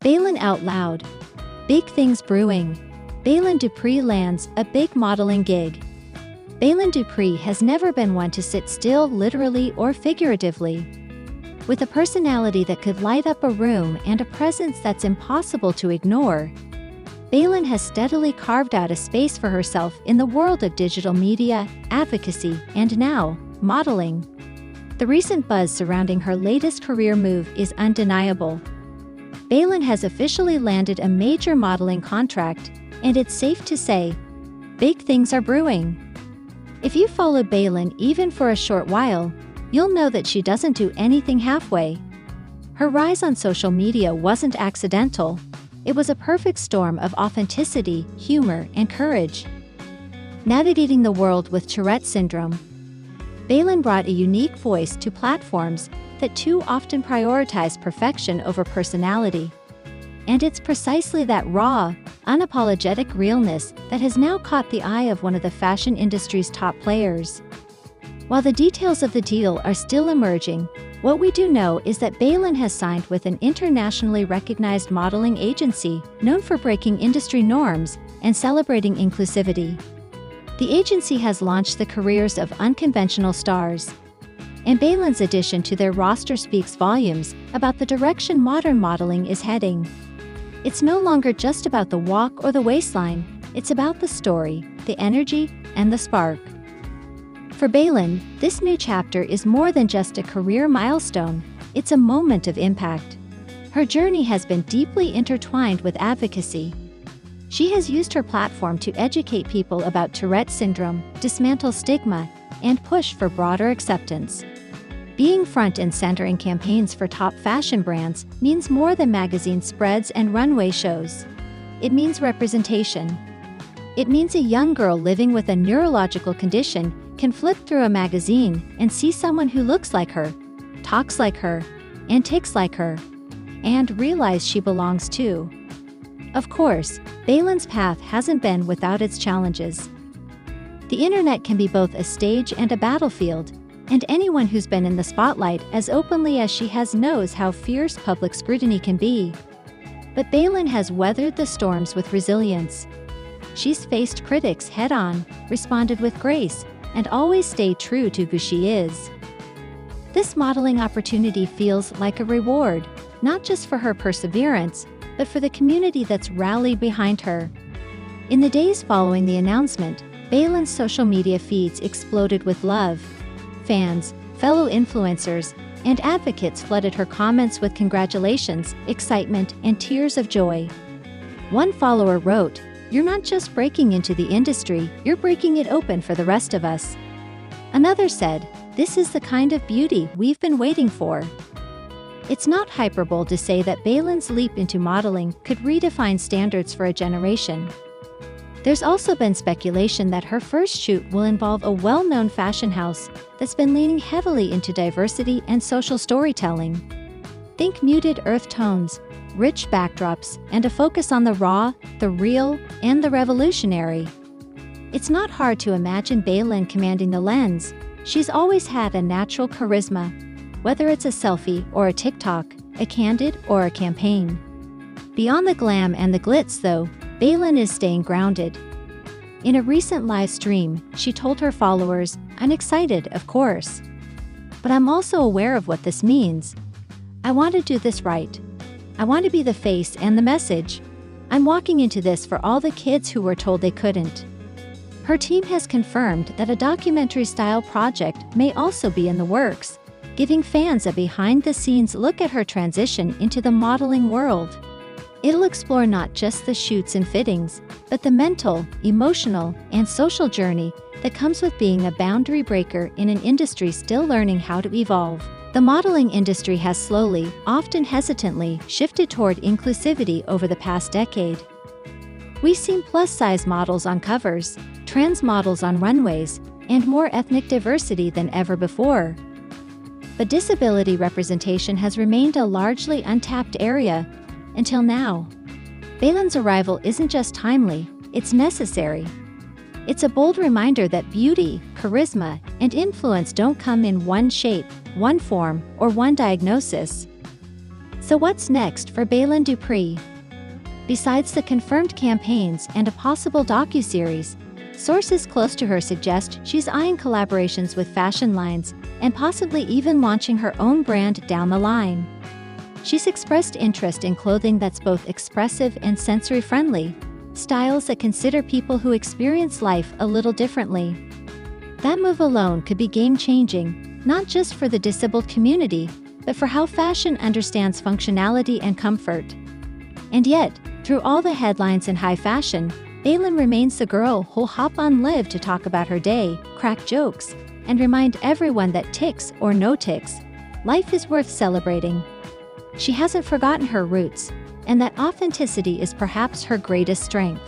Baylen out loud. Big things brewing. Baylen Dupree lands a big modeling gig. Baylen Dupree has never been one to sit still, literally or figuratively. With a personality that could light up a room and a presence that's impossible to ignore, Baylen has steadily carved out a space for herself in the world of digital media, advocacy, and now, modeling. The recent buzz surrounding her latest career move is undeniable. Baylen has officially landed a major modeling contract, and it's safe to say, big things are brewing. If you followed Baylen even for a short while, you'll know that she doesn't do anything halfway. Her rise on social media wasn't accidental. It was a perfect storm of authenticity, humor, and courage. Navigating the world with Tourette syndrome, Baylen brought a unique voice to platforms that too often prioritize perfection over personality. And it's precisely that raw, unapologetic realness that has now caught the eye of one of the fashion industry's top players. While the details of the deal are still emerging, what we do know is that Baylen has signed with an internationally recognized modeling agency known for breaking industry norms and celebrating inclusivity. The agency has launched the careers of unconventional stars, and Baylen's addition to their roster speaks volumes about the direction modern modeling is heading. It's no longer just about the walk or the waistline, it's about the story, the energy, and the spark. For Baylen, this new chapter is more than just a career milestone, it's a moment of impact. Her journey has been deeply intertwined with advocacy. She has used her platform to educate people about Tourette syndrome, dismantle stigma, and push for broader acceptance. Being front and center in campaigns for top fashion brands means more than magazine spreads and runway shows. It means representation. It means a young girl living with a neurological condition can flip through a magazine and see someone who looks like her, talks like her, and ticks like her, and realize she belongs too. Of course, Baylen's path hasn't been without its challenges. The internet can be both a stage and a battlefield, and anyone who's been in the spotlight as openly as she has knows how fierce public scrutiny can be. But Baylen has weathered the storms with resilience. She's faced critics head-on, responded with grace, and always stayed true to who she is. This modeling opportunity feels like a reward, not just for her perseverance, but for the community that's rallied behind her. In the days following the announcement, Baylen's social media feeds exploded with love. Fans, fellow influencers, and advocates flooded her comments with congratulations, excitement, and tears of joy. One follower wrote, "You're not just breaking into the industry, you're breaking it open for the rest of us." Another said, "This is the kind of beauty we've been waiting for." It's not hyperbole to say that Baylen's leap into modeling could redefine standards for a generation. There's also been speculation that her first shoot will involve a well-known fashion house that's been leaning heavily into diversity and social storytelling. Think muted earth tones, rich backdrops, and a focus on the raw, the real, and the revolutionary. It's not hard to imagine Baylen commanding the lens. She's always had a natural charisma, whether it's a selfie or a TikTok, a candid or a campaign. Beyond the glam and the glitz though, Baylen is staying grounded. In a recent live stream, she told her followers, "I'm excited, of course. But I'm also aware of what this means. I want to do this right. I want to be the face and the message. I'm walking into this for all the kids who were told they couldn't." Her team has confirmed that a documentary-style project may also be in the works, giving fans a behind-the-scenes look at her transition into the modeling world. It'll explore not just the shoots and fittings, but the mental, emotional, and social journey that comes with being a boundary breaker in an industry still learning how to evolve. The modeling industry has slowly, often hesitantly, shifted toward inclusivity over the past decade. We've seen plus-size models on covers, trans models on runways, and more ethnic diversity than ever before. But disability representation has remained a largely untapped area, until now. Baylen's arrival isn't just timely, it's necessary. It's a bold reminder that beauty, charisma, and influence don't come in one shape, one form, or one diagnosis. So what's next for Baylen Dupree? Besides the confirmed campaigns and a possible docuseries, sources close to her suggest she's eyeing collaborations with fashion lines and possibly even launching her own brand down the line. She's expressed interest in clothing that's both expressive and sensory-friendly, styles that consider people who experience life a little differently. That move alone could be game-changing, not just for the disabled community, but for how fashion understands functionality and comfort. And yet, through all the headlines and high fashion, Baylen remains the girl who'll hop on Live to talk about her day, crack jokes, and remind everyone that tics or no tics, life is worth celebrating. She hasn't forgotten her roots, and that authenticity is perhaps her greatest strength.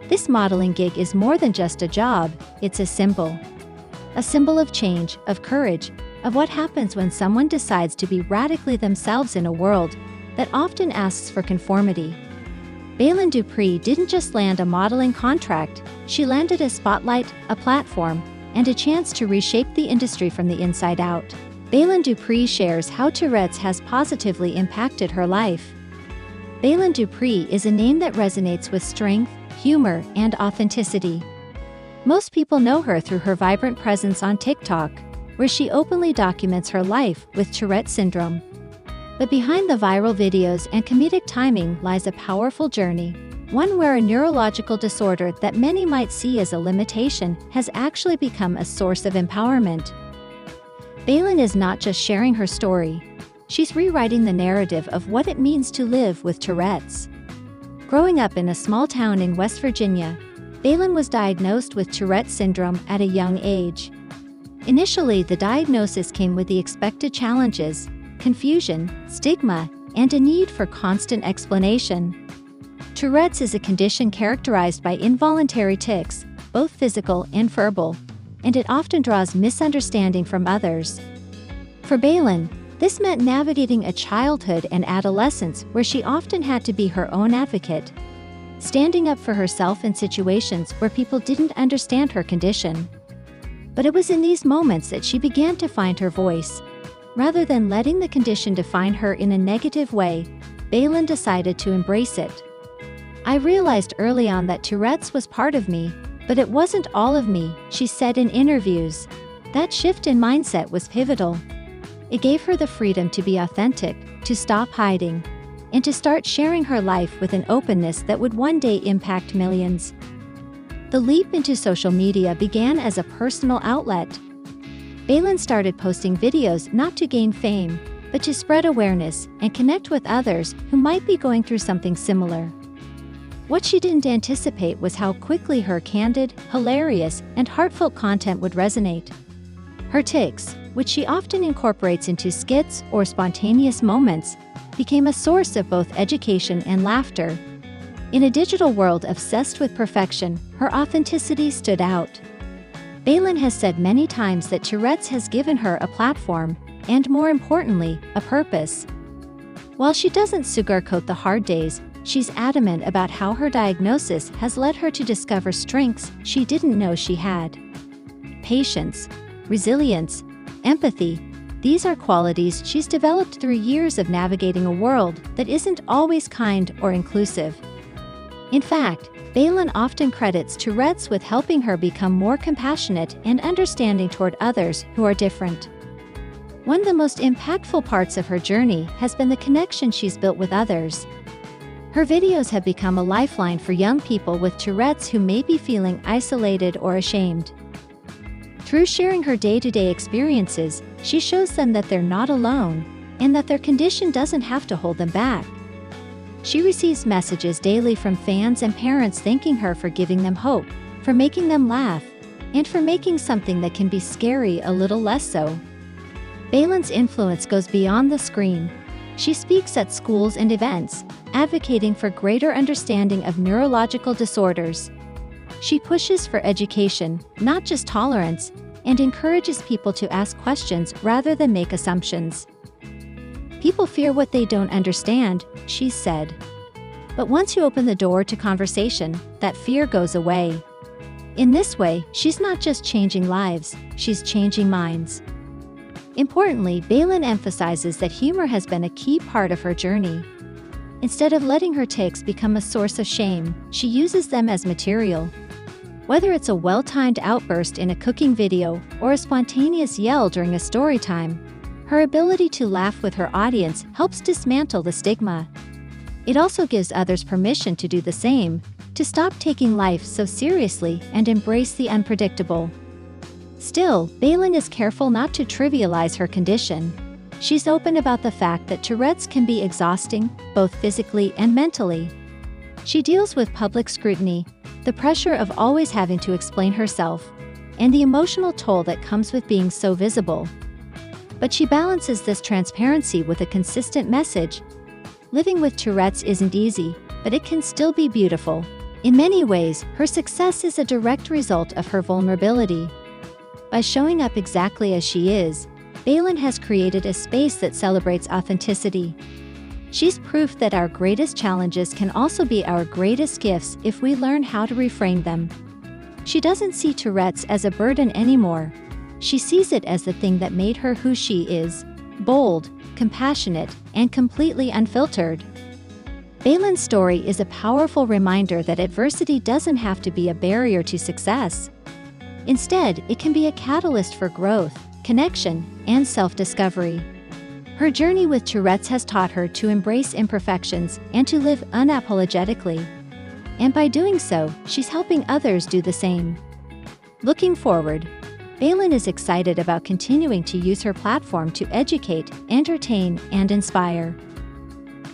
This modeling gig is more than just a job, it's a symbol. A symbol of change, of courage, of what happens when someone decides to be radically themselves in a world that often asks for conformity. Baylen Dupree didn't just land a modeling contract, she landed a spotlight, a platform, and a chance to reshape the industry from the inside out. Baylen Dupree shares how Tourette's has positively impacted her life. Baylen Dupree is a name that resonates with strength, humor, and authenticity. Most people know her through her vibrant presence on TikTok, where she openly documents her life with Tourette syndrome. But behind the viral videos and comedic timing lies a powerful journey, one where a neurological disorder that many might see as a limitation has actually become a source of empowerment. Baylen is not just sharing her story, she's rewriting the narrative of what it means to live with Tourette's. Growing up in a small town in West Virginia, Baylen was diagnosed with Tourette syndrome at a young age. Initially, the diagnosis came with the expected challenges: confusion, stigma, and a need for constant explanation. Tourette's is a condition characterized by involuntary tics, both physical and verbal, and it often draws misunderstanding from others. For Baylen, this meant navigating a childhood and adolescence where she often had to be her own advocate, standing up for herself in situations where people didn't understand her condition. But it was in these moments that she began to find her voice. Rather than letting the condition define her in a negative way, Baylen decided to embrace it. "I realized early on that Tourette's was part of me, but it wasn't all of me," she said in interviews. That shift in mindset was pivotal. It gave her the freedom to be authentic, to stop hiding, and to start sharing her life with an openness that would one day impact millions. The leap into social media began as a personal outlet. Baylen started posting videos not to gain fame, but to spread awareness and connect with others who might be going through something similar. What she didn't anticipate was how quickly her candid, hilarious, and heartfelt content would resonate. Her tics, which she often incorporates into skits or spontaneous moments, became a source of both education and laughter. In a digital world obsessed with perfection, her authenticity stood out. Baylen has said many times that Tourette's has given her a platform, and more importantly, a purpose. While she doesn't sugarcoat the hard days, she's adamant about how her diagnosis has led her to discover strengths she didn't know she had. Patience, resilience, empathy, these are qualities she's developed through years of navigating a world that isn't always kind or inclusive. In fact, Baylen often credits Tourette's with helping her become more compassionate and understanding toward others who are different. One of the most impactful parts of her journey has been the connection she's built with others. Her videos have become a lifeline for young people with Tourette's who may be feeling isolated or ashamed. Through sharing her day-to-day experiences, she shows them that they're not alone, and that their condition doesn't have to hold them back. She receives messages daily from fans and parents thanking her for giving them hope, for making them laugh, and for making something that can be scary a little less so. Baylen's influence goes beyond the screen. She speaks at schools and events, advocating for greater understanding of neurological disorders. She pushes for education, not just tolerance, and encourages people to ask questions rather than make assumptions. "People fear what they don't understand," she said. "But once you open the door to conversation, that fear goes away." In this way, she's not just changing lives, she's changing minds. Importantly, Baylen emphasizes that humor has been a key part of her journey. Instead of letting her tics become a source of shame, she uses them as material. Whether it's a well-timed outburst in a cooking video or a spontaneous yell during a story time, her ability to laugh with her audience helps dismantle the stigma. It also gives others permission to do the same, to stop taking life so seriously and embrace the unpredictable. Still, Baylen is careful not to trivialize her condition. She's open about the fact that Tourette's can be exhausting, both physically and mentally. She deals with public scrutiny, the pressure of always having to explain herself, and the emotional toll that comes with being so visible. But she balances this transparency with a consistent message. Living with Tourette's isn't easy, but it can still be beautiful. In many ways, her success is a direct result of her vulnerability. By showing up exactly as she is, Baylen has created a space that celebrates authenticity. She's proof that our greatest challenges can also be our greatest gifts if we learn how to reframe them. She doesn't see Tourette's as a burden anymore. She sees it as the thing that made her who she is: bold, compassionate, and completely unfiltered. Baylen's story is a powerful reminder that adversity doesn't have to be a barrier to success. Instead, it can be a catalyst for growth, connection, and self-discovery. Her journey with Tourette's has taught her to embrace imperfections and to live unapologetically. And by doing so, she's helping others do the same. Looking forward, Baylen is excited about continuing to use her platform to educate, entertain, and inspire.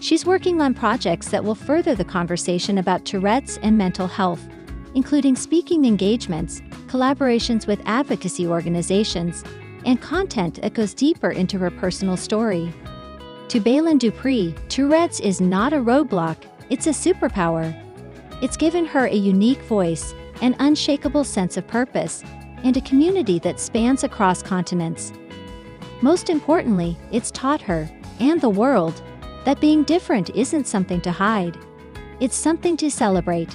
She's working on projects that will further the conversation about Tourette's and mental health, including speaking engagements, collaborations with advocacy organizations, and content that goes deeper into her personal story. To Baylen Dupree, Tourette's is not a roadblock, it's a superpower. It's given her a unique voice, an unshakable sense of purpose, and a community that spans across continents. Most importantly, it's taught her, and the world, that being different isn't something to hide. It's something to celebrate.